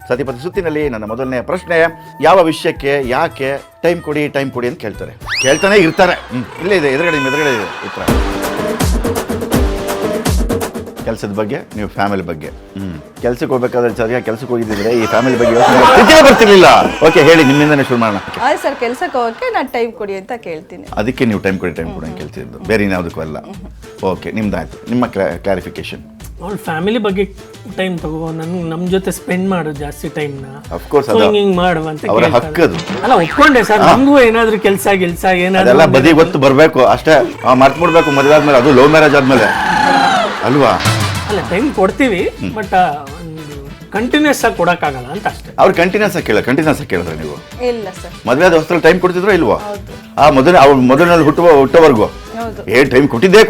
ಸತಿಪತಿ ಸುತ್ತಿನಲ್ಲಿ ನನ್ನ ಮೊದಲನೇ ಪ್ರಶ್ನೆ, ಯಾವ ವಿಷಯಕ್ಕೆ ಯಾಕೆ ಟೈಮ್ ಕೊಡಿ ಅಂತ ಕೇಳ್ತಾನೆ ಇರ್ತಾರೆ. ಇಲ್ಲೇ ಇದೆ, ಎದುರುಗಡೆ ಇದೆ ಉತ್ತರ. ಕೆಲಸದ ಬಗ್ಗೆ, ನೀವು ಫ್ಯಾಮಿಲಿ ಬಗ್ಗೆ. ಕೆಲ್ಸಕ್ಕೆ ಹೋಗ್ಬೇಕಾದ್ರೆ ಸರಿಯಾಗಿ ಕೆಲ್ಸಕ್ಕೆ ಹೋಗಿದ್ದಿದ್ರೆ ಈ ಫ್ಯಾಮಿಲಿ ಬಗ್ಗೆ ಯೋಚನೆ ಬರ್ತಿರ್ಲಿಲ್ಲ. ಓಕೆ, ಹೇಳಿ, ನಿಮ್ಮಿಂದನೇ ಶುರು ಮಾಡೋಣ. ಸರ್, ಕೆಲ್ಸಕ್ಕೆ ಹೋಗಕ್ಕೆ ನಾನು ಟೈಮ್ ಕೊಡಿ ಅಂತ ಕೇಳ್ತೀನಿ. ಅದಕ್ಕೆ ನೀವು ಟೈಮ್ ಕೊಡಿ ಅಂತ ಕೇಳ್ತಿದ್ದು, ಬೇರೆ ಇನ್ಯಾವುದಕ್ಕೂ ಅಲ್ಲ. ಓಕೆ, ನಿಮ್ದಾಯ್ತು. ನಿಮ್ಮ ಕ್ಲಾರಿಫಿಕೇಶನ್. ಅವ್ಳ ಫ್ಯಾಮಿಲಿ ಬಗ್ಗೆ ಟೈಮ್ ತಗೋ, ನಮ್ಮ ಜೊತೆ ಸ್ಪೆಂಡ್ ಮಾಡು ಜಾಸ್ತಿ ಟೈಮ್ನ. ಅಫ್ಕೋರ್ಸ್ ಹಿಂಗ್ ಮಾಡು ಅಂತ ಅವರ ಹಕ್ಕದು. ಅಲ್ಲ, ಒಪ್ಕೊಂಡೆ ಸರ್. ನಮಗೂ ಏನಾದ್ರು ಕೆಲ್ಸ ಏನಾದ್ರು ಅದೆಲ್ಲ ಬದಿ ಗೊತ್ತು ಬರಬೇಕು ಅಷ್ಟೇ. ಮರ್ತ್ಬಿಡ್ಬೇಕು ಮದುವೆ ಆದ್ಮೇಲೆ, ಅದು ಲವ್ ಮ್ಯಾರೇಜ್ ಆದ್ಮೇಲೆ ಅಲ್ವಾ? ಅಲ್ಲ, ಟೈಮ್ ಕೊಡ್ತೀವಿ, ಬಟ್ ಕಂಟಿನ್ಯೂಸ್ ಆಗಿ ಕೊಡಕ್ಕಾಗಲ್ಲ ಅಂತ ಅಷ್ಟೇ. ಅವ್ರು ಕಂಟಿನ್ಯೂಸ್ ಆಗಿ ಕೇಳಿದ್ರೆ ನೀವು ಇಲ್ಲ ಸರ್. ಮದುವೆ ಆದ ಹೊಸದಲ್ಲಿ ಟೈಮ್ ಕೊಡ್ತಿದ್ರೋ ಇಲ್ವೋ? ಆ ಮೊದಲನೇ ಹುಟ್ಟುವವರೆಗೂ ಟೈಮ್ ಕೊಟ್ಟಿದ್ದೇ